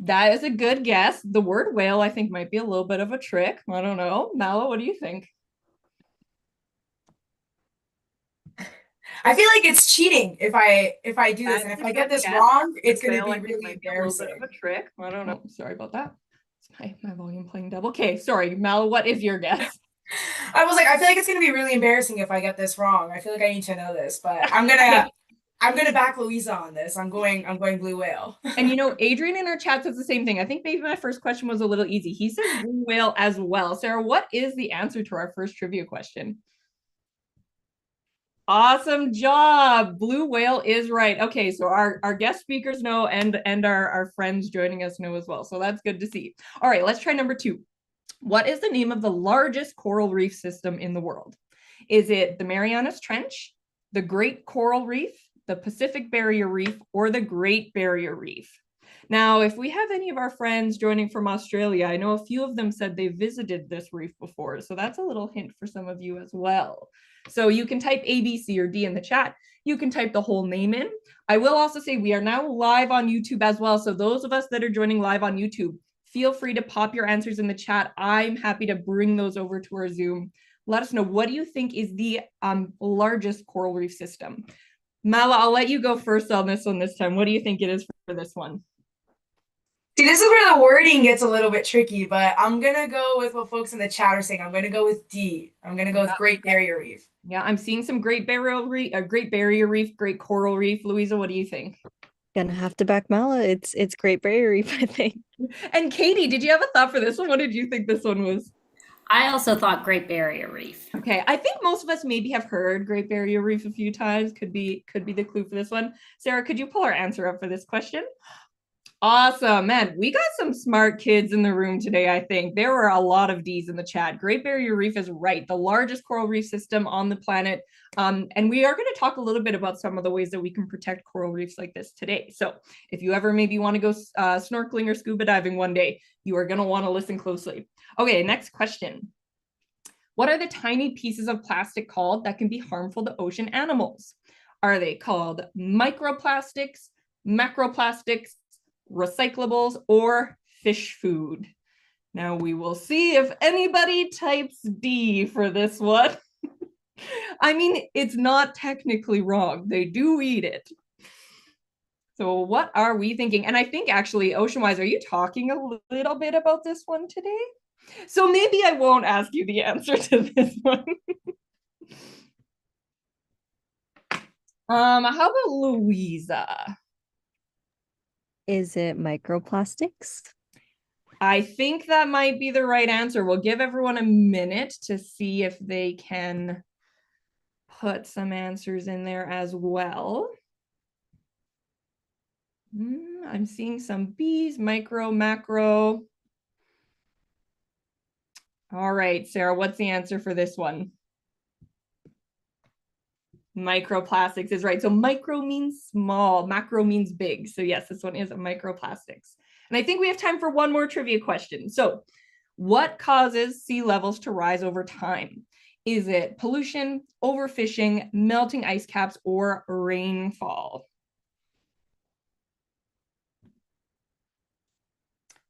That is a good guess. The word whale, I think, might be a little bit of a trick. I don't know. Mala, what do you think? I feel like it's cheating if I do this, and That's if a I get good this guess. wrong, The it's going to whale, be I think, really might be a little bit of embarrassing. a trick. I don't know. Sorry about that. It's my volume playing double. Okay, sorry. Mala, what is your guess? I was like, I feel like it's going to be really embarrassing if I get this wrong. I feel like I need to know this, but I'm gonna back Louisa on this. I'm going blue whale. And Adrian in our chat says the same thing. I think maybe my first question was a little easy. He says blue whale as well. Sarah, what is the answer to our first trivia question? Awesome job. Blue whale is right. Okay, so our guest speakers know and our friends joining us know as well. So that's good to see. All right, let's try number 2. What is the name of the largest coral reef system in the world? Is it the Marianas Trench, the Great Coral Reef, the Pacific Barrier Reef, or the Great Barrier Reef? Now, if we have any of our friends joining from Australia, I know a few of them said they visited this reef before. So that's a little hint for some of you as well. So you can type A, B, C, or D in the chat. You can type the whole name in. I will also say we are now live on YouTube as well. So those of us that are joining live on YouTube, feel free to pop your answers in the chat. I'm happy to bring those over to our Zoom. Let us know, what do you think is the largest coral reef system? Mala, I'll let you go first on this one this time. What do you think it is for this one? See, this is where the wording gets a little bit tricky, but I'm gonna go with what folks in the chat are saying. I'm gonna go with D. I'm gonna go with Yeah. Great Barrier Reef. Yeah, I'm seeing some Great Barrier Reef, Great Barrier Reef, Great Coral Reef. Louisa, what do you think? Gonna have to back Mala. It's Great Barrier Reef, I think. And Katie, did you have a thought for this one? What did you think this one was? I also thought Great Barrier Reef. Okay, I think most of us maybe have heard Great Barrier Reef a few times. Could be the clue for this one. Sarah, could you pull our answer up for this question? Awesome, man. We got some smart kids in the room today, I think. There were a lot of D's in the chat. Great Barrier Reef is right, the largest coral reef system on the planet. And we are going to talk a little bit about some of the ways that we can protect coral reefs like this today. So if you ever maybe want to go snorkeling or scuba diving one day, you are going to want to listen closely. Okay, next question. What are the tiny pieces of plastic called that can be harmful to ocean animals? Are they called microplastics, macroplastics, recyclables, or fish food? Now we will see if anybody types D for this one. I mean, it's not technically wrong. They do eat it. So what are we thinking? And I think actually, Oceanwise, are you talking a little bit about this one today? So maybe I won't ask you the answer to this one. How about Louisa? Is it microplastics? I think that might be the right answer. We'll give everyone a minute to see if they can put some answers in there as well. I'm seeing some B's, micro, macro. All right, Sarah, what's the answer for this one? Microplastics is right. So micro means small, macro means big. So yes, this one is microplastics. And I think we have time for one more trivia question. So what causes sea levels to rise over time? Is it pollution, overfishing, melting ice caps, or rainfall?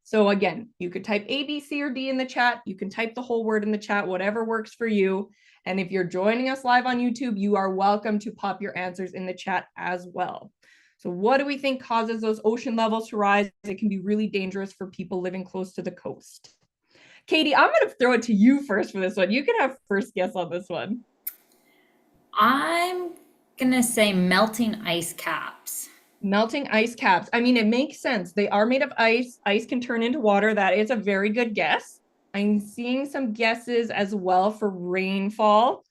So again, you could type A, B, C, or D in the chat. You can type the whole word in the chat, whatever works for you. And if you're joining us live on YouTube, you are welcome to pop your answers in the chat as well. So what do we think causes those ocean levels to rise? It can be really dangerous for people living close to the coast. Katie, I'm going to throw it to you first for this one. You can have first guess on this one. I'm going to say melting ice caps. Melting ice caps. I mean, it makes sense. They are made of ice. Ice can turn into water. That is a very good guess. I'm seeing some guesses as well for rainfall.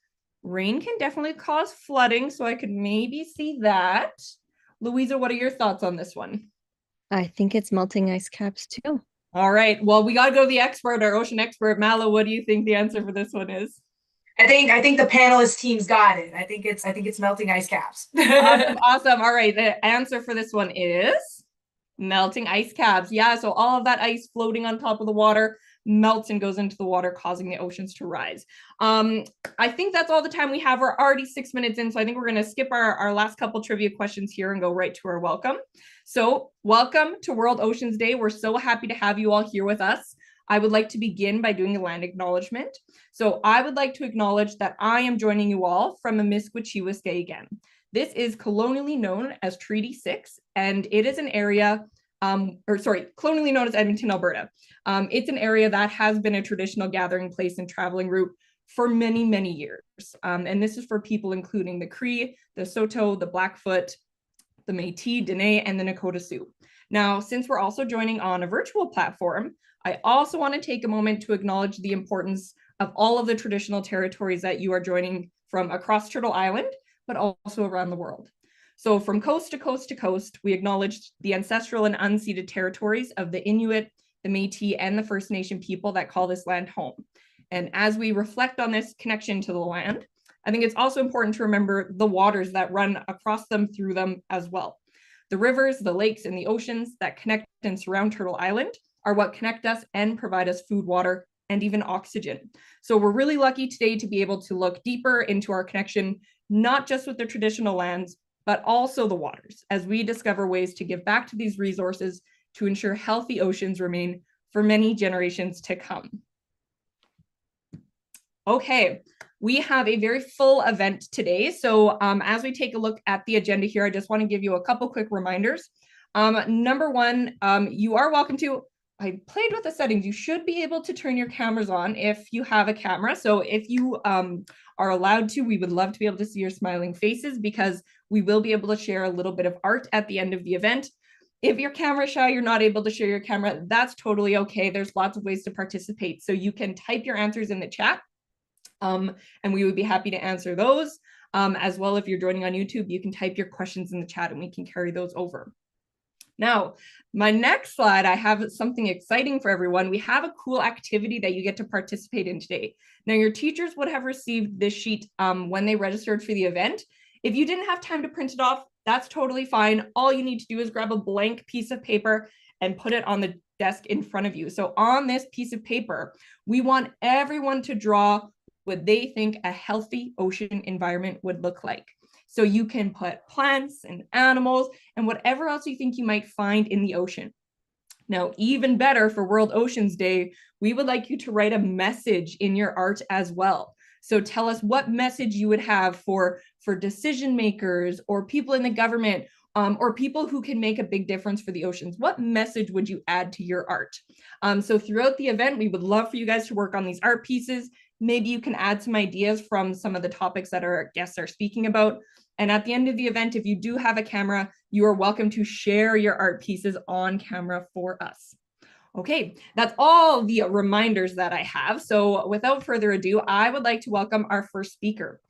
Rain can definitely cause flooding, so I could maybe see that. Louisa, what are your thoughts on this one? I think it's melting ice caps too. All right. Well, we got to go to the expert, our ocean expert. Mala, what do you think the answer for this one is? I think the panelist team's got it. I think it's melting ice caps. Awesome, awesome. All right. The answer for this one is melting ice caps. Yeah, so all of that ice floating on top of the water melts and goes into the water, causing the oceans to rise. I think that's all the time we have. We're already 6 minutes in, so I think we're going to skip our last couple trivia questions here and go right to our welcome. So welcome to World Oceans Day. We're so happy to have you all here with us. I would like to begin by doing a land acknowledgement. So I would like to acknowledge that I am joining you all from Amiskwaciwâskahikan again. This is colonially known as Treaty 6, and it is an area, colonially known as Edmonton, Alberta. It's an area that has been a traditional gathering place and traveling route for many, many years. And this is for people including the Cree, the Saulteaux, the Blackfoot, the Métis, Dene, and the Nakota Sioux. Now, since we're also joining on a virtual platform, I also want to take a moment to acknowledge the importance of all of the traditional territories that you are joining from across Turtle Island, but also around the world. So from coast to coast to coast, we acknowledge the ancestral and unceded territories of the Inuit, the Métis, and the First Nation people that call this land home. And as we reflect on this connection to the land, I think it's also important to remember the waters that run across them, through them as well. The rivers, the lakes, and the oceans that connect and surround Turtle Island are what connect us and provide us food, water, and even oxygen. So we're really lucky today to be able to look deeper into our connection, not just with the traditional lands, but also the waters, as we discover ways to give back to these resources to ensure healthy oceans remain for many generations to come. Okay, we have a very full event today. So as we take a look at the agenda here, I just want to give you a couple quick reminders. Number one, you are welcome to, I played with the settings. You should be able to turn your cameras on if you have a camera. So if you are allowed to, we would love to be able to see your smiling faces, because we will be able to share a little bit of art at the end of the event. If you're camera shy, you're not able to share your camera, that's totally okay. There's lots of ways to participate. So you can type your answers in the chat, and we would be happy to answer those. As well, if you're joining on YouTube, you can type your questions in the chat and we can carry those over. Now, my next slide, I have something exciting for everyone. We have a cool activity that you get to participate in today. Now, your teachers would have received this sheet when they registered for the event. If you didn't have time to print it off, that's totally fine. All you need to do is grab a blank piece of paper and put it on the desk in front of you. So on this piece of paper, we want everyone to draw what they think a healthy ocean environment would look like. So you can put plants and animals and whatever else you think you might find in the ocean. Now, even better, for World Oceans Day, we would like you to write a message in your art as well. So tell us what message you would have for decision makers or people in the government, or people who can make a big difference for the oceans. What message would you add to your art? So throughout the event, we would love for you guys to work on these art pieces. Maybe you can add some ideas from some of the topics that our guests are speaking about. And at the end of the event, if you do have a camera, you are welcome to share your art pieces on camera for us. Okay, that's all the reminders that I have. So without further ado, I would like to welcome our first speaker,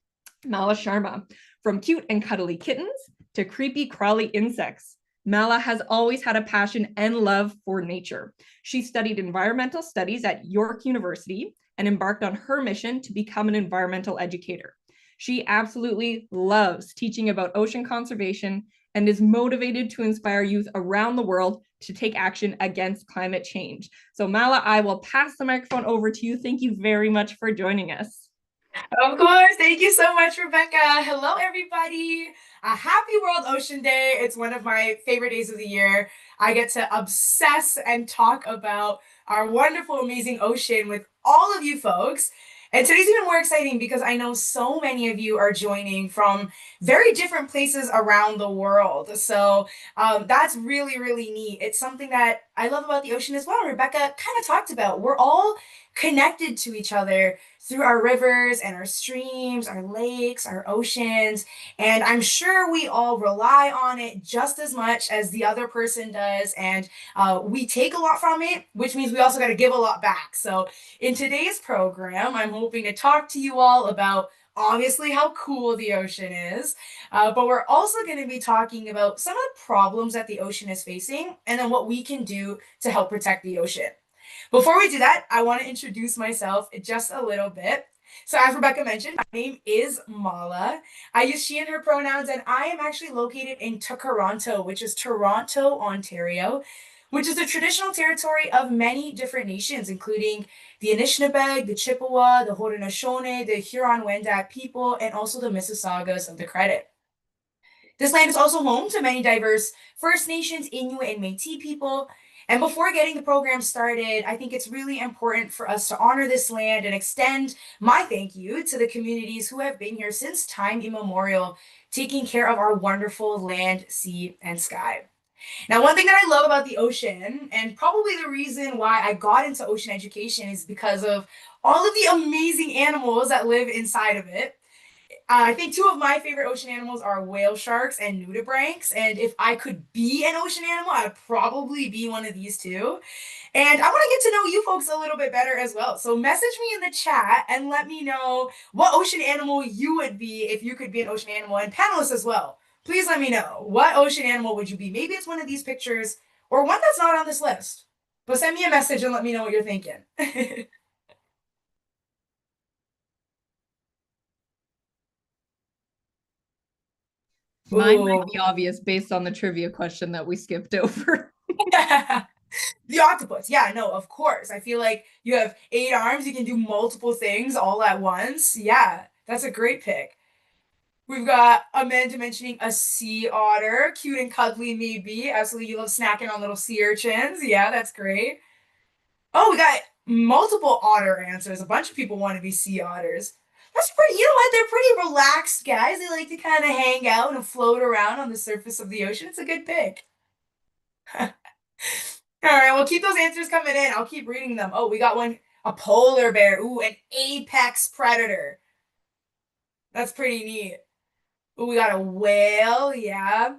Mala Sharma. From cute and cuddly kittens to creepy crawly insects, Mala has always had a passion and love for nature. She studied environmental studies at York University and embarked on her mission to become an environmental educator. She absolutely loves teaching about ocean conservation and is motivated to inspire youth around the world to take action against climate change. So Mala, I will pass the microphone over to you. Thank you very much for joining us. Of course. Thank you so much, Rebecca. Hello, everybody. Happy World Ocean Day. It's one of my favorite days of the year. I get to obsess and talk about our wonderful, amazing ocean with all of you folks. And today's even more exciting because I know so many of you are joining from very different places around the world. So that's really, really neat. It's something that I love about the ocean as well. Rebecca kind of talked about. We're all connected to each other through our rivers and our streams, our lakes, our oceans. And I'm sure we all rely on it just as much as the other person does. And we take a lot from it, which means we also got to give a lot back. So in today's program, I'm hoping to talk to you all about obviously how cool the ocean is, but we're also going to be talking about some of the problems that the ocean is facing and then what we can do to help protect the ocean. Before we do that, I want to introduce myself just a little bit. So as Rebecca mentioned, my name is Mala. I use she and her pronouns, and I am actually located in Toronto, which is Toronto, Ontario, which is the traditional territory of many different nations, including the Anishinaabe, the Chippewa, the Haudenosaunee, the Huron-Wendat people, and also the Mississaugas of the Credit. This land is also home to many diverse First Nations, Inuit, and Métis people. And before getting the program started, I think it's really important for us to honor this land and extend my thank you to the communities who have been here since time immemorial, taking care of our wonderful land, sea, and sky. Now, one thing that I love about the ocean, and probably the reason why I got into ocean education, is because of all of the amazing animals that live inside of it. I think two of my favorite ocean animals are whale sharks and nudibranchs. And if I could be an ocean animal, I'd probably be one of these two. And I want to get to know you folks a little bit better as well. So message me in the chat and let me know what ocean animal you would be if you could be an ocean animal, and panelists as well. Please let me know, what ocean animal would you be? Maybe it's one of these pictures or one that's not on this list. But send me a message and let me know what you're thinking. Mine might be obvious based on the trivia question that we skipped over. The octopus. Yeah, no, of course. I feel like you have 8 arms. You can do multiple things all at once. Yeah, that's a great pick. We've got Amanda mentioning a sea otter. Cute and cuddly, maybe. Absolutely, you love snacking on little sea urchins. Yeah, that's great. Oh, we got multiple otter answers. A bunch of people want to be sea otters. That's pretty, you know what? They're pretty relaxed guys. They like to kind of hang out and float around on the surface of the ocean. It's a good pick. All right, well, keep those answers coming in. I'll keep reading them. Oh, we got one, a polar bear. Ooh, an apex predator. That's pretty neat. Ooh, we got a whale. Yeah.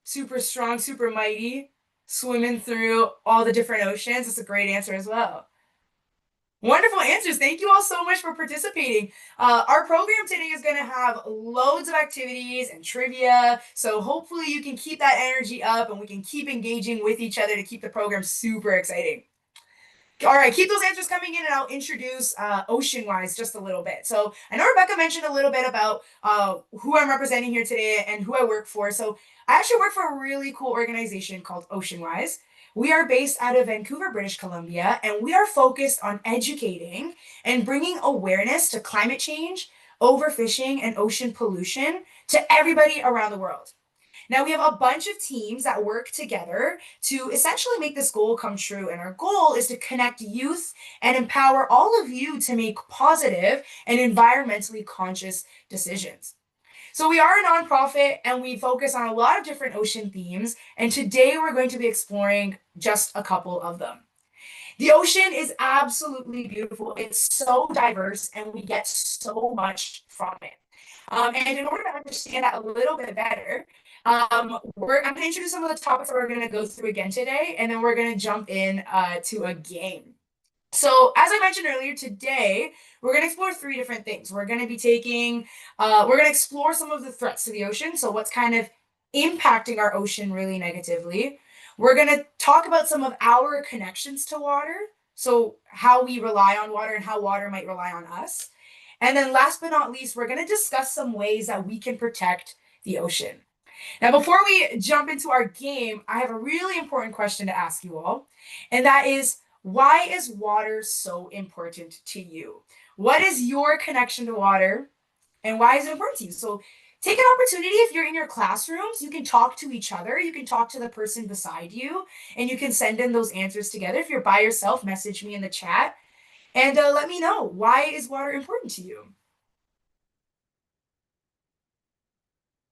Super strong, super mighty, swimming through all the different oceans. That's a great answer as well. Wonderful answers. Thank you all so much for participating. Our program today is going to have loads of activities and trivia. So hopefully you can keep that energy up and we can keep engaging with each other to keep the program super exciting. All right, keep those answers coming in and I'll introduce Oceanwise just a little bit. So I know Rebecca mentioned a little bit about who I'm representing here today and who I work for. So I actually work for a really cool organization called Oceanwise. We are based out of Vancouver, British Columbia, and we are focused on educating and bringing awareness to climate change, overfishing, and ocean pollution to everybody around the world. Now, we have a bunch of teams that work together to essentially make this goal come true. And our goal is to connect youth and empower all of you to make positive and environmentally conscious decisions. So we are a nonprofit and we focus on a lot of different ocean themes. And today we're going to be exploring just a couple of them. The ocean is absolutely beautiful. It's so diverse and we get so much from it. And in order to understand that a little bit better, I'm going to introduce some of the topics that we're going to go through again today, and then we're going to jump in to a game. So as I mentioned earlier, today, we're going to explore 3 different things. We're going to be we're going to explore some of the threats to the ocean. So what's kind of impacting our ocean really negatively. We're going to talk about some of our connections to water. So how we rely on water and how water might rely on us. And then last but not least, we're going to discuss some ways that we can protect the ocean. Now, before we jump into our game, I have a really important question to ask you all, and that is, why is water so important to you? What is your connection to water, and why is it important to you? So take an opportunity. If you're in your classrooms, you can talk to each other. You can talk to the person beside you, and you can send in those answers together. If you're by yourself, message me in the chat, and let me know, why is water important to you?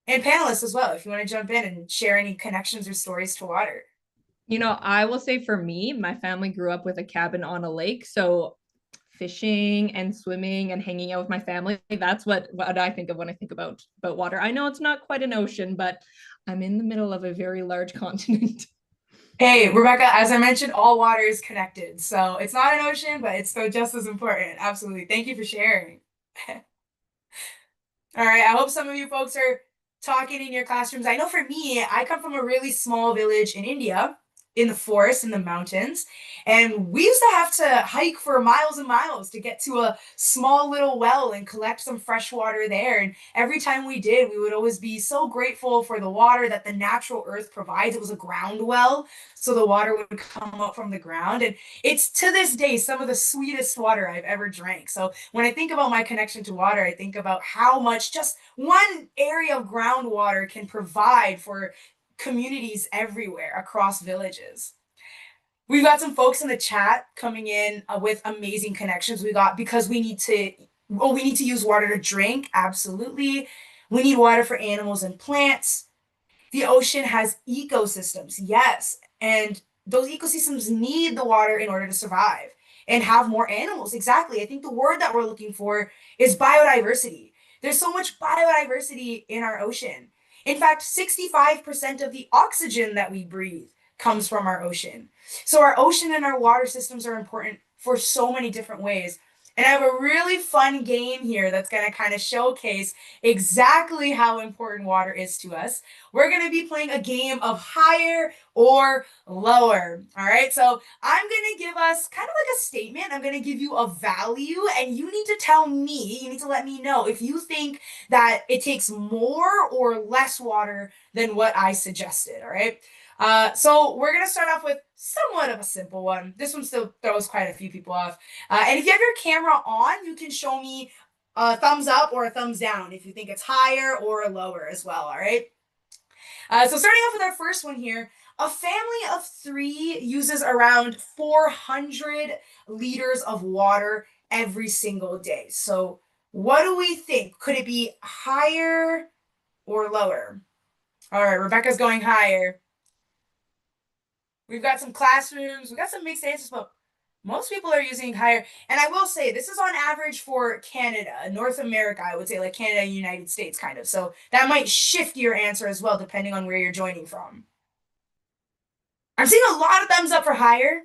And panelists as well, if you want to jump in and share any connections or stories to water. You know, I will say for me, my family grew up with a cabin on a lake. So fishing and swimming and hanging out with my family, that's what I think of when I think about water. I know it's not quite an ocean, but I'm in the middle of a very large continent. Hey, Rebecca, as I mentioned, all water is connected. So it's not an ocean, but it's still just as important. Absolutely. Thank you for sharing. All right, I hope some of you folks are talking in your classrooms. I know for me, I come from a really small village in India, in the forest, in the mountains. And we used to have to hike for miles and miles to get to a small little well and collect some fresh water there. And every time we did, we would always be so grateful for the water that the natural earth provides. It was a ground well, so the water would come up from the ground. And it's to this day some of the sweetest water I've ever drank. So when I think about my connection to water, I think about how much just one area of groundwater can provide for communities everywhere across villages. We've got some folks in the chat coming in with amazing connections. We got because we need to use water to drink. Absolutely. We need water for animals and plants. The ocean has ecosystems. Yes. And those ecosystems need the water in order to survive and have more animals. Exactly. I think the word that we're looking for is biodiversity. There's so much biodiversity in our ocean. In fact, 65% of the oxygen that we breathe comes from our ocean. So our ocean and our water systems are important for so many different ways. And I have a really fun game here that's going to kind of showcase exactly how important water is to us. We're going to be playing a game of higher or lower. All right. So I'm going to give us kind of like a statement. I'm going to give you a value, and you need to tell me, you need to let me know if you think that it takes more or less water than what I suggested. All right. So we're going to start off with somewhat of a simple one. This one still throws quite a few people off. And if you have your camera on, you can show me a thumbs up or a thumbs down if you think it's higher or lower as well, all right? So starting off with our first one here, a family of 3 uses around 400 liters of water every single day. So what do we think? Could it be higher or lower? All right, Rebecca's going higher. We've got some classrooms, we've got some mixed answers, but most people are using higher. And I will say, this is on average for Canada, North America, I would say, like Canada and United States, kind of. So that might shift your answer as well, depending on where you're joining from. I'm seeing a lot of thumbs up for higher.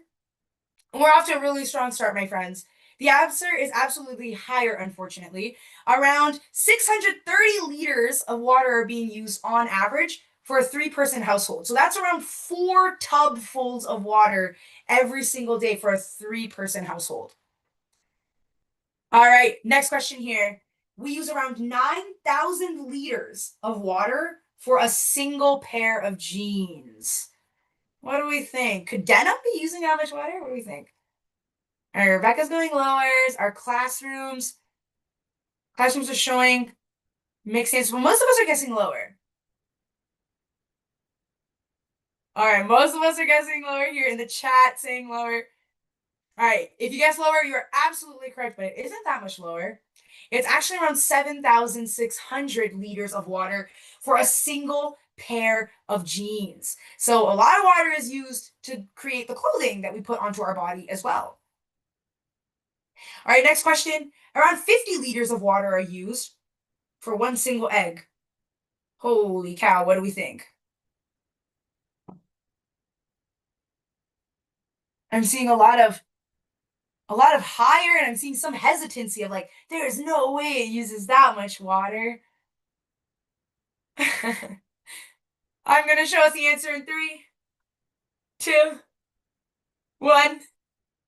We're off to a really strong start, my friends. The answer is absolutely higher, unfortunately. Around 630 liters of water are being used on average for a 3-person household. So that's around 4 tubfuls of water every single day for a 3-person household. All right, next question here. We use around 9,000 liters of water for a single pair of jeans. What do we think? Could denim be using that much water? What do we think? All right, Rebecca's going lowers. Our classrooms are showing mixed answers, but most of us are guessing lower. All right, most of us are guessing lower here in the chat, saying lower. All right, if you guess lower, you're absolutely correct, but it isn't that much lower. It's actually around 7,600 liters of water for a single pair of jeans. So a lot of water is used to create the clothing that we put onto our body as well. All right, next question. Around 50 liters of water are used for one single egg. Holy cow, what do we think? I'm seeing a lot of higher, and I'm seeing some hesitancy of like, there's no way it uses that much water. I'm gonna show us the answer in 3, 2, 1.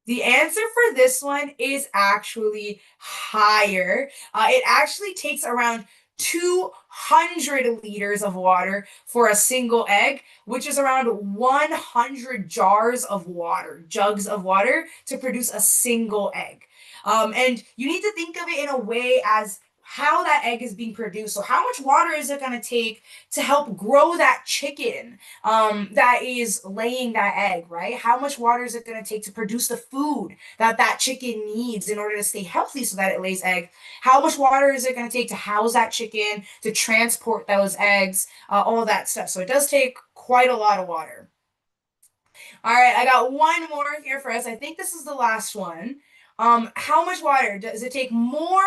The answer for this one is actually higher. It actually takes around 200 liters of water for a single egg, which is around 100 jugs of water to produce a single egg. And you need to think of it in a way as how that egg is being produced. So how much water is it going to take to help grow that chicken that is laying that egg, right? How much water is it going to take to produce the food that that chicken needs in order to stay healthy so that it lays eggs? How much water is it going to take to house that chicken, to transport those eggs, all that stuff. So it does take quite a lot of water. All right, I got one more here for us. I think this is the last one. How much water does it take, more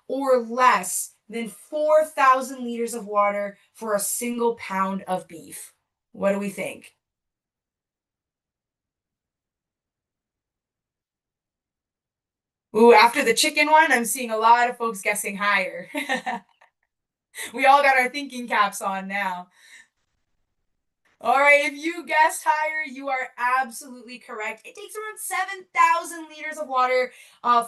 or less than 4,000 liters of water for a single pound of beef? What do we think? Ooh, after the chicken one, I'm seeing a lot of folks guessing higher. We all got our thinking caps on now. All right, if you guessed higher, you are absolutely correct. It takes around 7,000 liters of water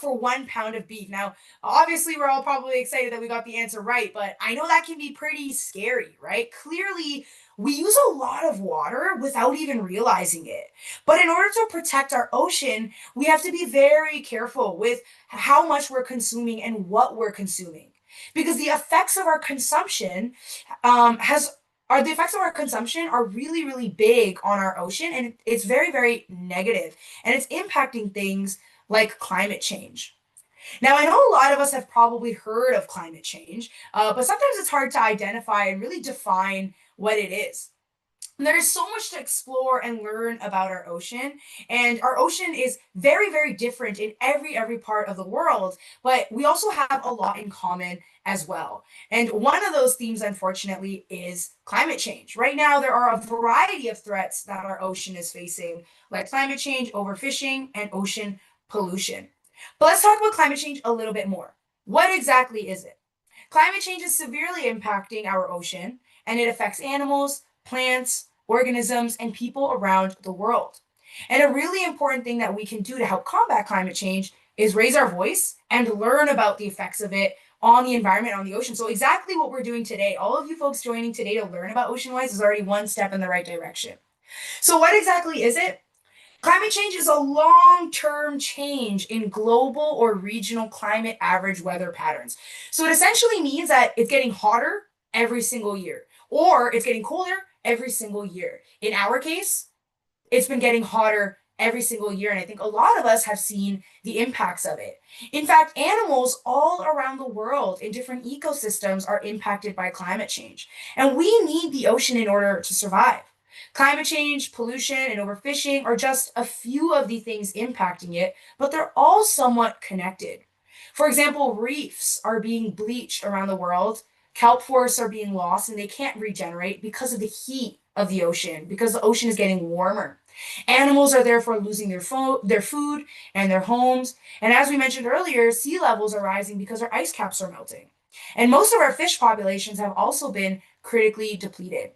for 1 pound of beef. Now, obviously, we're all probably excited that we got the answer right, but I know that can be pretty scary, right? Clearly, we use a lot of water without even realizing it. But in order to protect our ocean, we have to be very careful with how much we're consuming and what we're consuming. Because the effects of our consumption has are the effects of our consumption are really, really big on our ocean, and it's very, very negative, and it's impacting things like climate change. Now, I know a lot of us have probably heard of climate change, but sometimes it's hard to identify and really define what it is. There's so much to explore and learn about our ocean, and our ocean is very, very different in every part of the world, but we also have a lot in common as well. And one of those themes, unfortunately, is climate change. Right now, there are a variety of threats that our ocean is facing, like climate change, overfishing, and ocean pollution. But let's talk about climate change a little bit more. What exactly is it? Climate change is severely impacting our ocean, and it affects animals, plants, organisms, and people around the world. And a really important thing that we can do to help combat climate change is raise our voice and learn about the effects of it on the environment, on the ocean. So, exactly what we're doing today, all of you folks joining today to learn about Ocean Wise is already one step in the right direction. So, what exactly is it? Climate change is a long-term change in global or regional climate average weather patterns. So it essentially means that it's getting hotter every single year, or it's getting colder every single year. In our case, it's been getting hotter every single year, and I think a lot of us have seen the impacts of it. In fact, animals all around the world in different ecosystems are impacted by climate change, and we need the ocean in order to survive. Climate change, pollution, and overfishing are just a few of the things impacting it, but they're all somewhat connected. For example, reefs are being bleached around the world, kelp forests are being lost, and they can't regenerate because of the heat of the ocean, because the ocean is getting warmer. Animals are therefore losing their food and their homes. And as we mentioned earlier, sea levels are rising because our ice caps are melting. And most of our fish populations have also been critically depleted.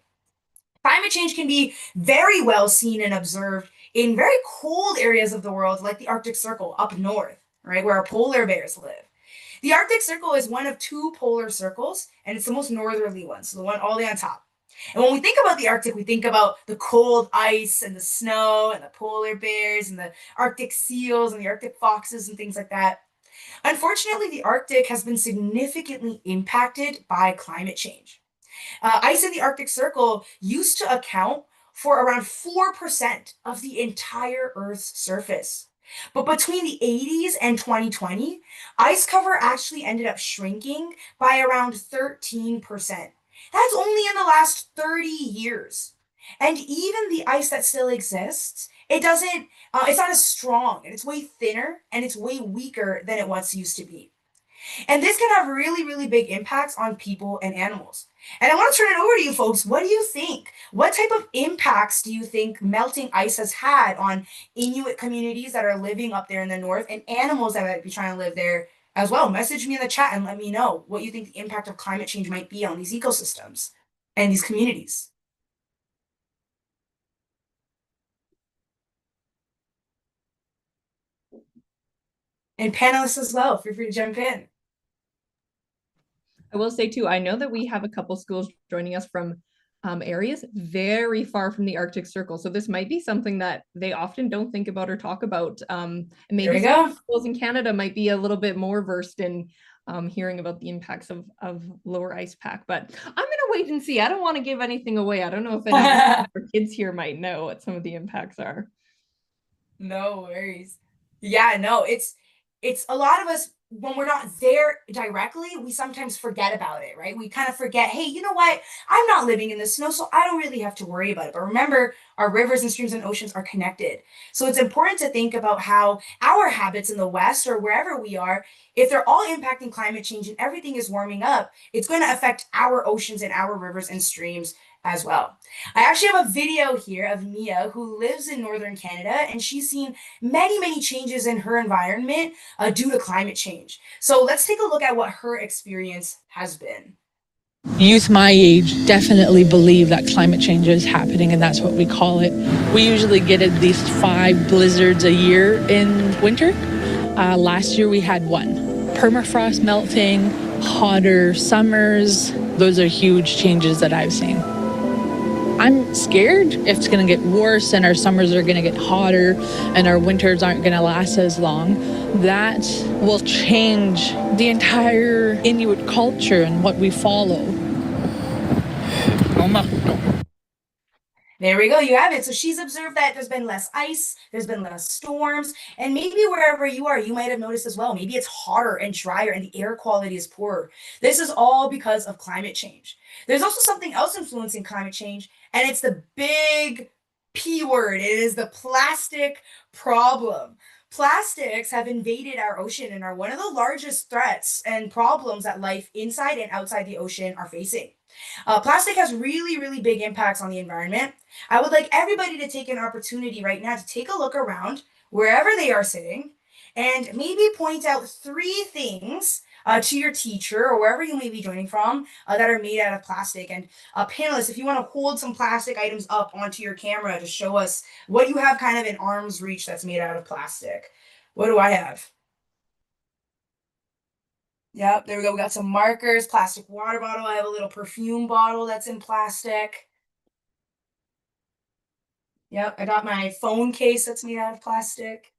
Climate change can be very well seen and observed in very cold areas of the world, like the Arctic Circle up north, right, where our polar bears live. The Arctic Circle is one of two polar circles, and it's the most northerly one, so the one all the way on top. And when we think about the Arctic, we think about the cold ice and the snow and the polar bears and the Arctic seals and the Arctic foxes and things like that. Unfortunately, the Arctic has been significantly impacted by climate change. Ice in the Arctic Circle used to account for around 4% of the entire Earth's surface. But between the 80s and 2020, ice cover actually ended up shrinking by around 13%. That's only in the last 30 years. And even the ice that still exists, it's not as strong, and it's way thinner, and it's way weaker than it once used to be. And this can have really, really big impacts on people and animals. And I want to turn it over to you folks. What do you think? What type of impacts do you think melting ice has had on Inuit communities that are living up there in the north and animals that might be trying to live there as well? Message me in the chat and let me know what you think the impact of climate change might be on these ecosystems and these communities. And panelists as well, feel free to jump in. I will say too, I know that we have a couple schools joining us from areas very far from the Arctic Circle. So this might be something that they often don't think about or talk about. And maybe some schools in Canada might be a little bit more versed in hearing about the impacts of lower ice pack. But I'm going to wait and see. I don't want to give anything away. I don't know if any of our kids here might know what some of the impacts are. No worries. Yeah, no, it's a lot of us when we're not there directly, we sometimes forget about it, right? We kind of forget, hey, you know what? I'm not living in the snow, so I don't really have to worry about it. But remember, our rivers and streams and oceans are connected. So it's important to think about how our habits in the West or wherever we are, if they're all impacting climate change and everything is warming up, it's going to affect our oceans and our rivers and streams as well. I actually have a video here of Mia who lives in northern Canada, and she's seen many, many changes in her environment due to climate change. So let's take a look at what her experience has been. Youth my age definitely believe that climate change is happening, and that's what we call it. We usually get at least 5 blizzards a year in winter. Last year we had 1. Permafrost melting, hotter summers, those are huge changes that I've seen. I'm scared if it's going to get worse and our summers are going to get hotter and our winters aren't going to last as long. That will change the entire Inuit culture and what we follow. There we go. You have it. So she's observed that there's been less ice, there's been less storms, and maybe wherever you are, you might have noticed as well. Maybe it's hotter and drier and the air quality is poorer. This is all because of climate change. There's also something else influencing climate change, and it's the big P word. It is the plastic problem. Plastics have invaded our ocean and are one of the largest threats and problems that life inside and outside the ocean are facing. Plastic has really, really big impacts on the environment. I would like everybody to take an opportunity right now to take a look around wherever they are sitting and maybe point out 3 things to your teacher or wherever you may be joining from that are made out of plastic. And panelists, if you want to hold some plastic items up onto your camera to show us what you have kind of in arm's reach that's made out of plastic. What do I have? Yep, there we go. We got some markers, plastic water bottle. I have a little perfume bottle that's in plastic. Yep, I got my phone case that's made out of plastic.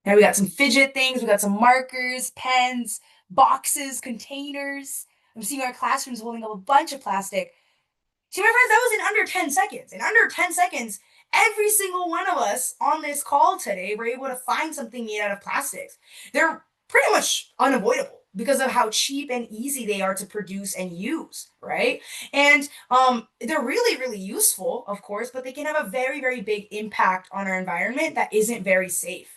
And we got some fidget things. We got some markers, pens, boxes, containers. I'm seeing our classrooms holding up a bunch of plastic. See, my friends, that was in under 10 seconds. In under 10 seconds, every single one of us on this call today were able to find something made out of plastics. They're pretty much unavoidable because of how cheap and easy they are to produce and use, right? And they're really, really useful, of course, but they can have a very, very big impact on our environment that isn't very safe.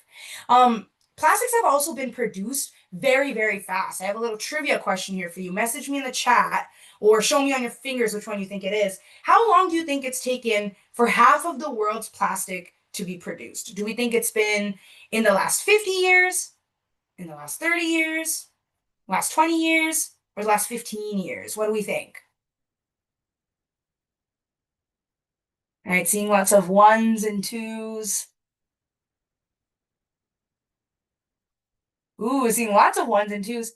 Plastics have also been produced very, very fast. I have a little trivia question here for you. Message me in the chat or show me on your fingers which one you think it is. How long do you think it's taken for half of the world's plastic to be produced? Do we think it's been in the last 50 years, in the last 30 years, last 20 years, or the last 15 years? What do we think? All right, seeing lots of 1s and 2s. Ooh, seeing lots of 1s and 2s.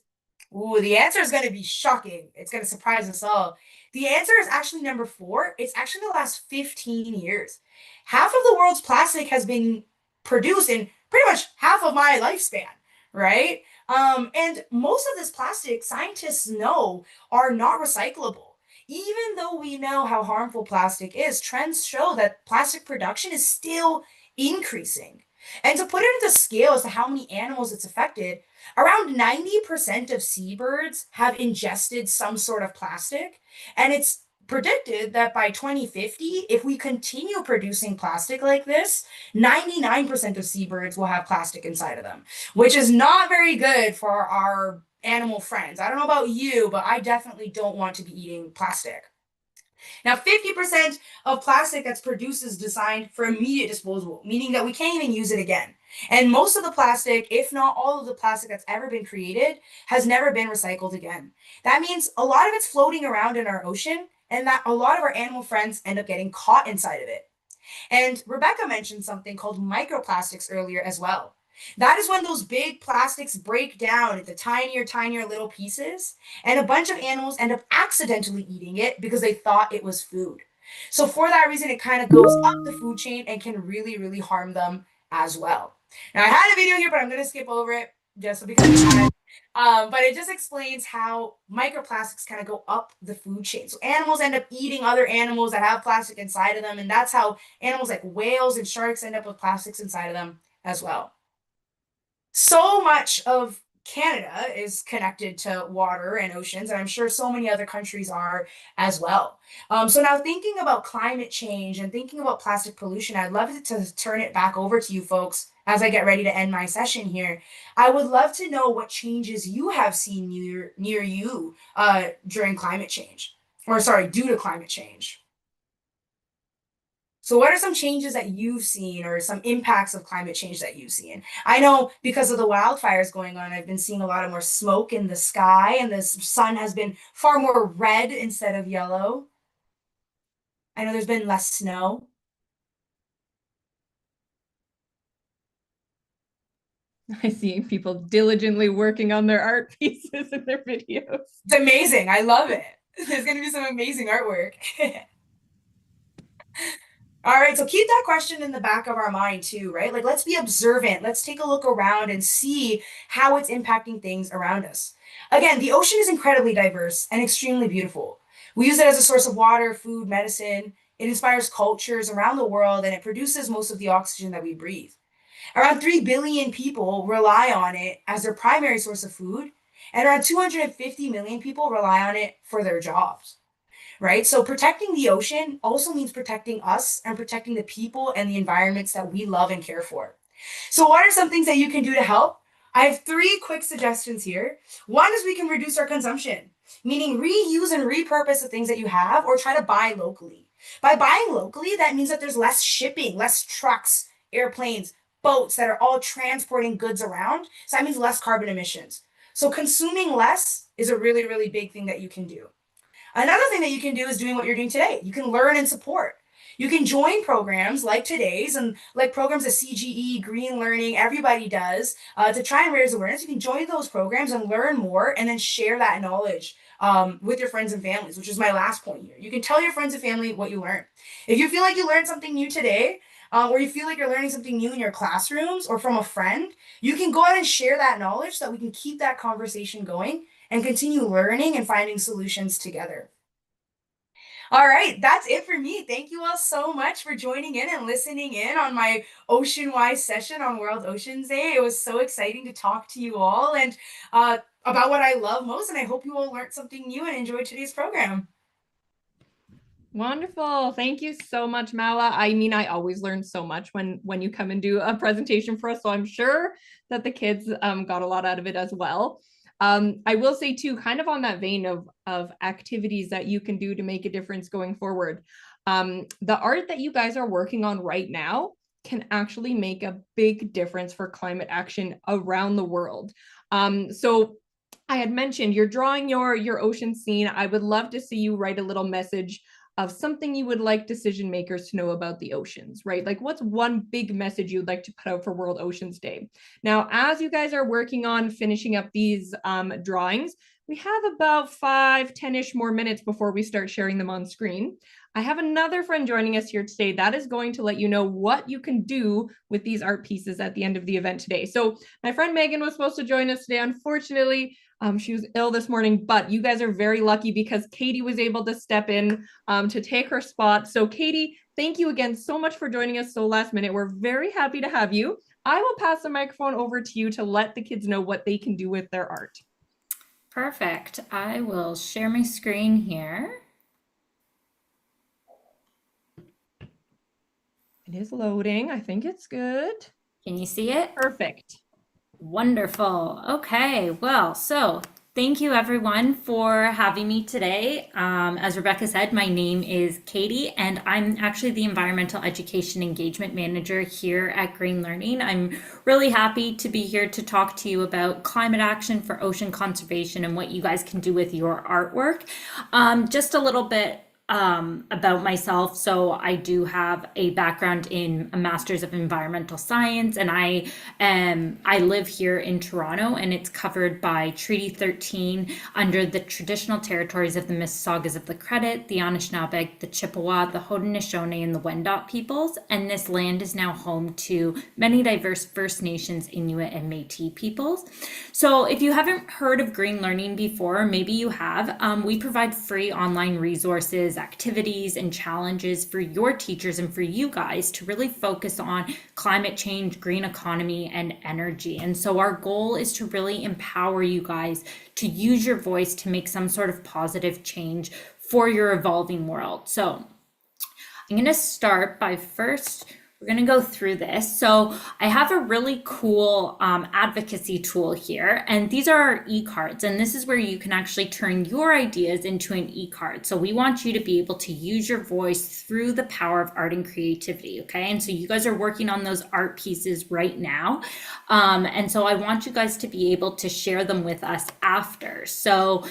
Ooh, the answer is going to be shocking. It's going to surprise us all. The answer is actually number 4. It's actually the last 15 years. Half of the world's plastic has been produced in pretty much half of my lifespan, right? And most of this plastic, scientists know, are not recyclable. Even though we know how harmful plastic is, trends show that plastic production is still increasing. And to put it into scale as to how many animals it's affected, around 90% of seabirds have ingested some sort of plastic, and it's predicted that by 2050, if we continue producing plastic like this, 99% of seabirds will have plastic inside of them, which is not very good for our animal friends. I don't know about you, but I definitely don't want to be eating plastic. Now, 50% of plastic that's produced is designed for immediate disposal, meaning that we can't even use it again. And most of the plastic, if not all of the plastic that's ever been created, has never been recycled again. That means a lot of it's floating around in our ocean, and that a lot of our animal friends end up getting caught inside of it. And Rebecca mentioned something called microplastics earlier as well. That is when those big plastics break down into tinier, tinier little pieces, and a bunch of animals end up accidentally eating it because they thought it was food. So for that reason, it kind of goes up the food chain and can really, really harm them as well. Now I had a video here, but I'm going to skip over it just because of time. But it just explains how microplastics kind of go up the food chain. So animals end up eating other animals that have plastic inside of them, and that's how animals like whales and sharks end up with plastics inside of them as well. So much of Canada is connected to water and oceans, and I'm sure so many other countries are as well. So now thinking about climate change and thinking about plastic pollution, I'd love to turn it back over to you folks as I get ready to end my session here. I would love to know what changes you have seen near you during climate change, or sorry, due to climate change. So what are some changes that you've seen or some impacts of climate change that you've seen? I know because of the wildfires going on, I've been seeing a lot of more smoke in the sky and the sun has been far more red instead of yellow. I know there's been less snow. I see people diligently working on their art pieces in their videos. It's amazing. I love it. There's going to be some amazing artwork. All right, so keep that question in the back of our mind too, right? Like, let's be observant. Let's take a look around and see how it's impacting things around us. Again, the ocean is incredibly diverse and extremely beautiful. We use it as a source of water, food, medicine. It inspires cultures around the world and it produces most of the oxygen that we breathe. Around 3 billion people rely on it as their primary source of food, and around 250 million people rely on it for their jobs, right? So protecting the ocean also means protecting us and protecting the people and the environments that we love and care for. So what are some things that you can do to help? I have 3 quick suggestions here. One is we can reduce our consumption, meaning reuse and repurpose the things that you have or try to buy locally. By buying locally, that means that there's less shipping, less trucks, airplanes, boats that are all transporting goods around. So that means less carbon emissions. So consuming less is a really, really big thing that you can do. Another thing that you can do is doing what you're doing today. You can learn and support. You can join programs like today's and like programs at CGE, Green Learning, everybody does to try and raise awareness. You can join those programs and learn more and then share that knowledge with your friends and families, which is my last point here. You can tell your friends and family what you learned. If you feel like you learned something new today, or you feel like you're learning something new in your classrooms or from a friend, you can go out and share that knowledge so that we can keep that conversation going and continue learning and finding solutions together. All right, that's it for me. Thank you all so much for joining in and listening in on my Ocean-wise session on World Oceans Day. It was so exciting to talk to you all and about what I love most, and I hope you all learned something new and enjoyed today's program. Wonderful. Thank you so much, Mala. I mean, I always learn so much when you come and do a presentation for us. So I'm sure that the kids got a lot out of it as well. I will say too, kind of on that vein of activities that you can do to make a difference going forward. The art that you guys are working on right now can actually make a big difference for climate action around the world. So I had mentioned you're drawing your ocean scene. I would love to see you write a little message of something you would like decision makers to know about the oceans, right? Like what's one big message you'd like to put out for World Oceans Day? Now, as you guys are working on finishing up these drawings, we have about 10-ish more minutes before we start sharing them on screen. I have another friend joining us here today that is going to let you know what you can do with these art pieces at the end of the event today. So my friend Megan was supposed to join us today. Unfortunately, she was ill this morning, but you guys are very lucky because Katie was able to step in to take her spot. So Katie, thank you again so much for joining us so last minute. We're very happy to have you. I will pass the microphone over to you to let the kids know what they can do with their art. Perfect. I will share my screen here. It is loading. I think it's good. Can you see it? Perfect. Wonderful. Okay, well, so thank you everyone for having me today. As Rebecca said, my name is Katie, and I'm actually the Environmental Education Engagement Manager here at Green Learning. I'm really happy to be here to talk to you about climate action for ocean conservation and what you guys can do with your artwork. Just a little bit about myself. So I do have a background in a Master's of Environmental Science, and I live here in Toronto, and it's covered by Treaty 13 under the traditional territories of the Mississaugas of the Credit, the Anishinaabe, the Chippewa, the Haudenosaunee, and the Wendat peoples. And this land is now home to many diverse First Nations, Inuit, and Métis peoples. So if you haven't heard of Green Learning before, or maybe you have, we provide free online resources, activities, and challenges for your teachers and for you guys to really focus on climate change, green economy, and energy. And so our goal is to really empower you guys to use your voice to make some sort of positive change for your evolving world. So I'm going to start by first we're going to go through this. So I have a really cool advocacy tool here, and these are our e-cards, and this is where you can actually turn your ideas into an e-card. So we want you to be able to use your voice through the power of art and creativity, okay? And so you guys are working on those art pieces right now, and so I want you guys to be able to share them with us after. So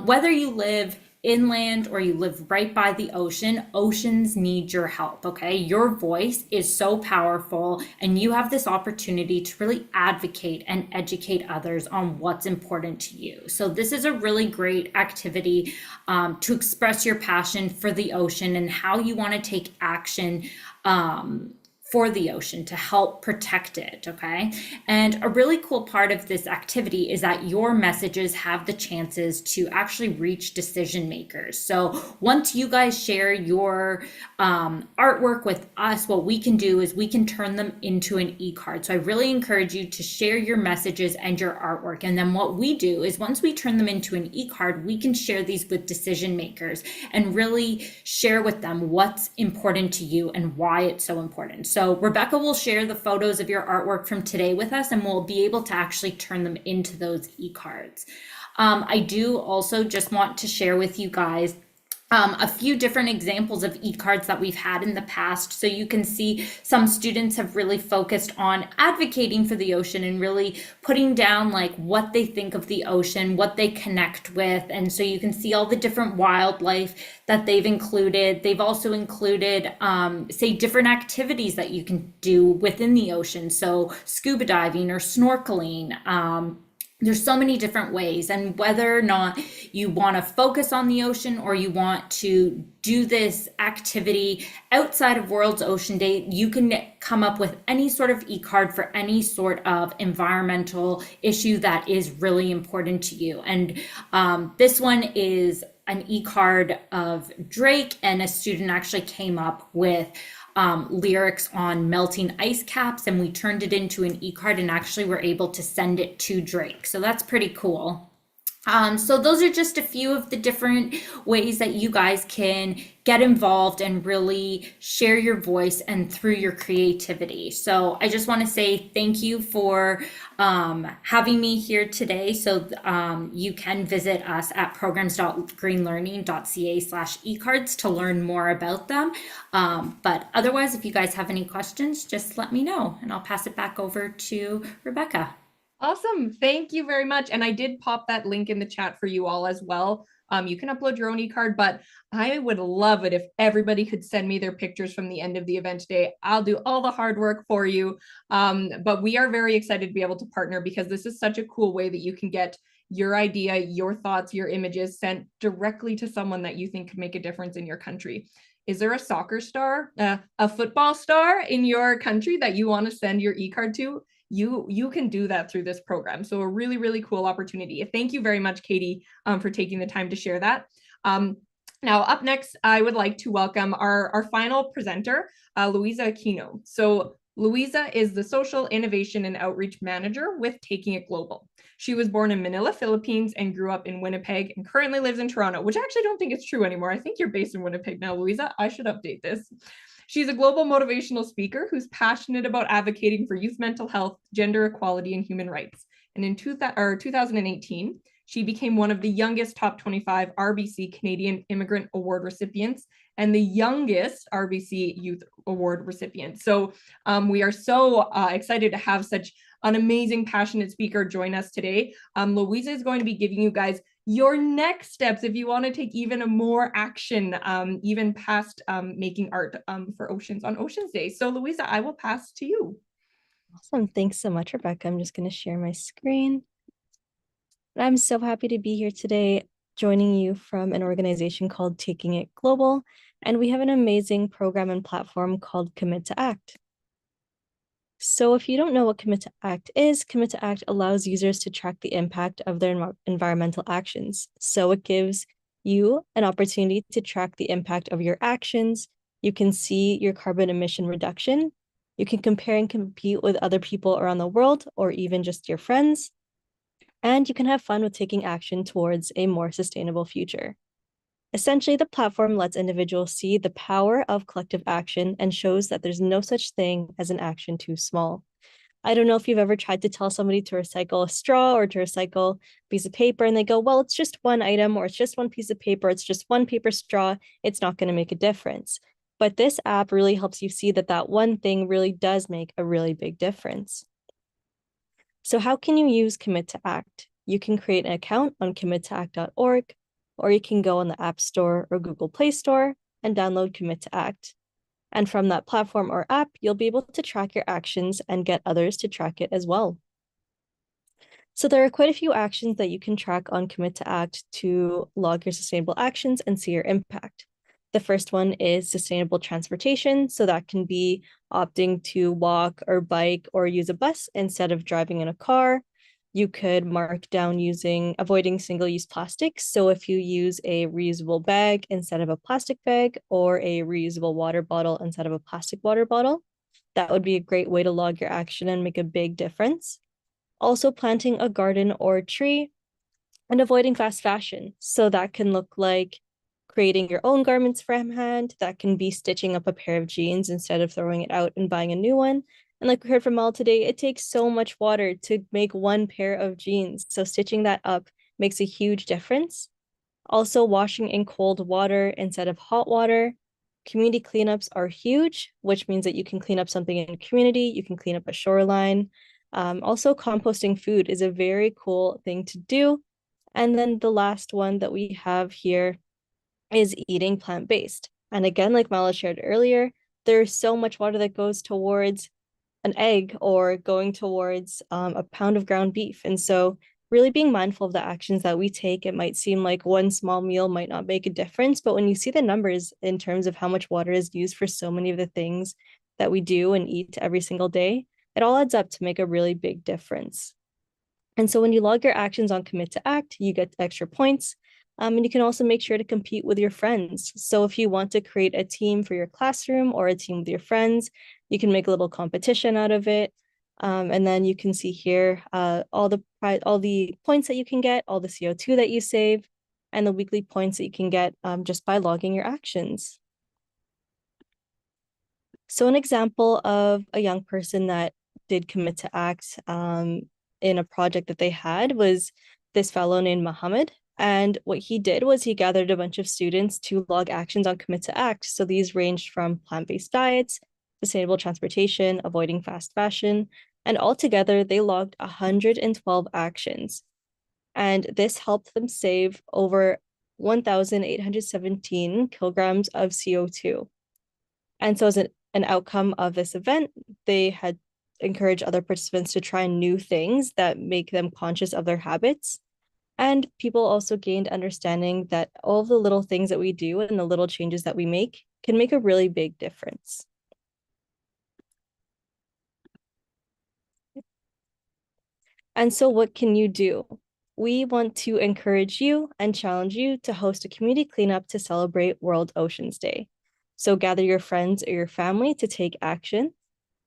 whether you live inland or you live right by the ocean, oceans need your help, okay? Your voice is so powerful, and you have this opportunity to really advocate and educate others on what's important to you. So this is a really great activity to express your passion for the ocean and how you want to take action for the ocean to help protect it, okay? And a really cool part of this activity is that your messages have the chances to actually reach decision makers. So once you guys share your artwork with us, what we can do is we can turn them into an e-card. So I really encourage you to share your messages and your artwork. And then what we do is once we turn them into an e-card, we can share these with decision makers and really share with them what's important to you and why it's so important. So Rebecca will share the photos of your artwork from today with us, and we'll be able to actually turn them into those e-cards. I do also just want to share with you guys a few different examples of e-cards that we've had in the past. So you can see some students have really focused on advocating for the ocean and really putting down like what they think of the ocean, what they connect with. And so you can see all the different wildlife that they've included. They've also included, say, different activities that you can do within the ocean. So scuba diving or snorkeling, there's so many different ways, and whether or not you want to focus on the ocean or you want to do this activity outside of World's Ocean Day, you can come up with any sort of e-card for any sort of environmental issue that is really important to you. And this one is an e-card of Drake, and a student actually came up with lyrics on melting ice caps, and we turned it into an e-card and actually were able to send it to Drake. So that's pretty cool. So those are just a few of the different ways that you guys can get involved and really share your voice and through your creativity. So I just want to say thank you for having me here today. So you can visit us at programs.greenlearning.ca/ecards to learn more about them. But otherwise, if you guys have any questions, just let me know, and I'll pass it back over to Rebecca. Awesome. Thank you very much. And I did pop that link in the chat for you all as well. You can upload your own e-card, but I would love it if everybody could send me their pictures from the end of the event today. I'll do all the hard work for you. But we are very excited to be able to partner, because this is such a cool way that you can get your idea, your thoughts, your images sent directly to someone that you think could make a difference in your country. Is there a soccer star, a football star in your country that you want to send your e-card to? You can do that through this program. So a really, really cool opportunity. Thank you very much, Katie, for taking the time to share that. Now, up next, I would like to welcome our final presenter, Louisa Aquino. So Louisa is the Social Innovation and Outreach Manager with Taking It Global. She was born in Manila, Philippines, and grew up in Winnipeg, and currently lives in Toronto, which I actually don't think it's true anymore. I think you're based in Winnipeg now, Louisa. I should update this. She's a global motivational speaker who's passionate about advocating for youth mental health, gender equality, and human rights. And in 2018, she became one of the youngest top 25 RBC Canadian Immigrant Award recipients and the youngest RBC Youth Award recipient. So we are so excited to have such an amazing, passionate speaker join us today. Louisa is going to be giving you guys your next steps if you want to take even more action, even past making art for oceans on Oceans Day. So Louisa, I will pass to you. Awesome. Thanks so much, Rebecca. I'm just going to share my screen. I'm so happy to be here today, joining you from an organization called Taking It Global. And we have an amazing program and platform called Commit to Act. So if you don't know what Commit to Act is, Commit to Act allows users to track the impact of their environmental actions. So it gives you an opportunity to track the impact of your actions. You can see your carbon emission reduction. You can compare and compete with other people around the world, or even just your friends. And you can have fun with taking action towards a more sustainable future. Essentially, the platform lets individuals see the power of collective action and shows that there's no such thing as an action too small. I don't know if you've ever tried to tell somebody to recycle a straw or to recycle a piece of paper, and they go, well, it's just one item, or it's just one piece of paper, it's just one paper straw, it's not going to make a difference. But this app really helps you see that that one thing really does make a really big difference. So how can you use Commit to Act? You can create an account on committoact.org, or you can go on the App Store or Google Play Store and download Commit to Act. And from that platform or app, you'll be able to track your actions and get others to track it as well. So there are quite a few actions that you can track on Commit to Act to log your sustainable actions and see your impact. The first one is sustainable transportation. So that can be opting to walk or bike or use a bus instead of driving in a car. You could mark down avoiding single-use plastics. So if you use a reusable bag instead of a plastic bag, or a reusable water bottle instead of a plastic water bottle, that would be a great way to log your action and make a big difference. Also planting a garden or a tree, and avoiding fast fashion. So that can look like creating your own garments from hand. That can be stitching up a pair of jeans instead of throwing it out and buying a new one. And like we heard from Mel today, it takes so much water to make one pair of jeans. So stitching that up makes a huge difference. Also, washing in cold water instead of hot water. Community cleanups are huge, which means that you can clean up something in a community, you can clean up a shoreline. Also, composting food is a very cool thing to do. And then the last one that we have here is eating plant-based. And again, like Mala shared earlier, there's so much water that goes towards an egg or going towards a pound of ground beef. And so really being mindful of the actions that we take, it might seem like one small meal might not make a difference, but when you see the numbers in terms of how much water is used for so many of the things that we do and eat every single day, it all adds up to make a really big difference. And so when you log your actions on Commit to Act, you get extra points. And you can also make sure to compete with your friends. So if you want to create a team for your classroom or a team with your friends, you can make a little competition out of it. And then you can see here all the points that you can get, all the CO2 that you save, and the weekly points that you can get just by logging your actions. So an example of a young person that did Commit to Act in a project that they had was this fellow named Mohammed. And what he did was he gathered a bunch of students to log actions on Commit to Act. So these ranged from plant-based diets, sustainable transportation, avoiding fast fashion, and altogether they logged 112 actions. And this helped them save over 1,817 kilograms of CO2. And so as an outcome of this event, they had encouraged other participants to try new things that make them conscious of their habits. And people also gained understanding that all of the little things that we do and the little changes that we make can make a really big difference. And so what can you do? We want to encourage you and challenge you to host a community cleanup to celebrate World Oceans Day. So gather your friends or your family to take action.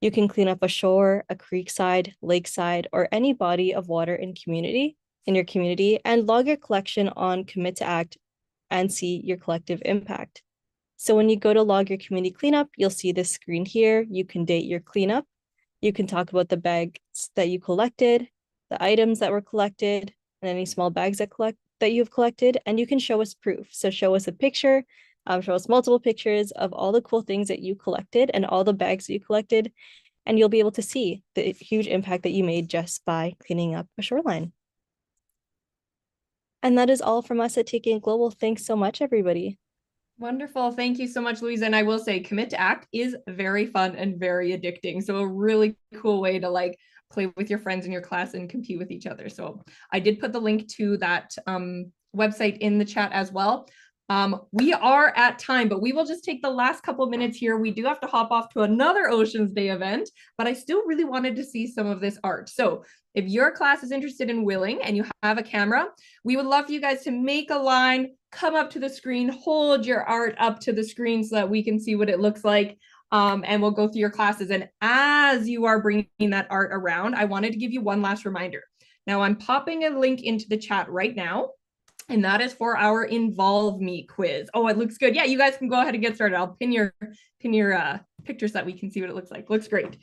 You can clean up a shore, a creekside, lakeside, or any body of water in your community, and log your collection on Commit to Act and see your collective impact. So when you go to log your community cleanup, you'll see this screen here. You can date your cleanup. You can talk about the bags that you collected, the items that were collected, and any small bags that you've collected, and you can show us proof. So show us a picture, show us multiple pictures of all the cool things that you collected and all the bags that you collected, and you'll be able to see the huge impact that you made just by cleaning up a shoreline. And that is all from us at Taking It Global. Thanks so much, everybody. Wonderful. Thank you so much, Louisa. And I will say Commit to Act is very fun and very addicting. So a really cool way to like play with your friends in your class and compete with each other. So I did put the link to that website in the chat as well. We are at time, but we will just take the last couple of minutes here. We do have to hop off to another Oceans Day event, but I still really wanted to see some of this art. So if your class is interested and willing and you have a camera, we would love for you guys to make a line, come up to the screen, hold your art up to the screen so that we can see what it looks like. And we'll go through your classes. And as you are bringing that art around, I wanted to give you one last reminder. Now I'm popping a link into the chat right now. And that is for our Involve Me quiz. Oh, it looks good. Yeah, you guys can go ahead and get started. I'll pin your pictures so that we can see what it looks like. Looks great.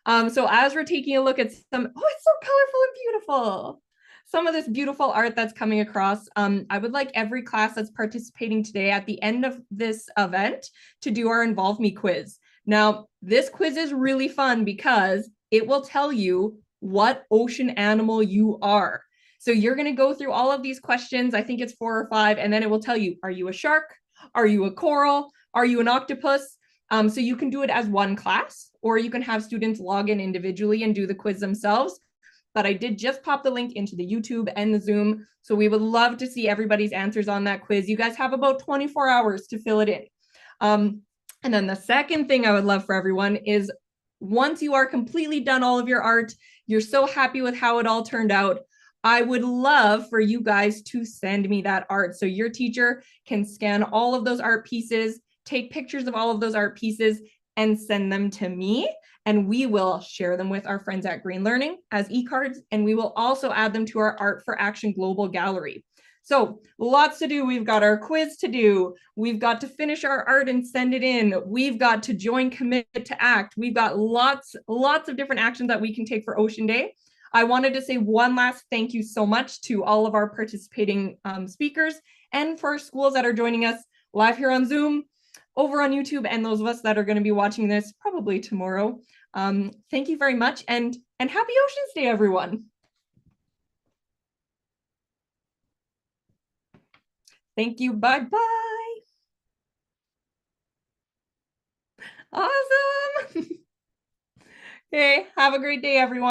So as we're taking a look at some, oh, it's so colorful and beautiful. Some of this beautiful art that's coming across. I would like every class that's participating today at the end of this event to do our Involve Me quiz. Now, this quiz is really fun because it will tell you what ocean animal you are. So you're going to go through all of these questions. I think it's 4 or 5, and then it will tell you, are you a shark? Are you a coral? Are you an octopus? So you can do it as one class, or you can have students log in individually and do the quiz themselves. But I did just pop the link into the YouTube and the Zoom. So we would love to see everybody's answers on that quiz. You guys have about 24 hours to fill it in. And then the second thing I would love for everyone is once you are completely done all of your art, you're so happy with how it all turned out, I would love for you guys to send me that art. So your teacher can scan all of those art pieces, take pictures of all of those art pieces, and send them to me. And we will share them with our friends at Green Learning as e-cards. And we will also add them to our Art for Action Global Gallery. So lots to do. We've got our quiz to do. We've got to finish our art and send it in. We've got to join Commit to Act. We've got lots of different actions that we can take for Ocean Day. I wanted to say one last thank you so much to all of our participating speakers and for schools that are joining us live here on Zoom, over on YouTube, and those of us that are going to be watching this probably tomorrow. Thank you very much, and happy Oceans Day, everyone. Thank you. Bye-bye. Awesome. Okay, have a great day, everyone.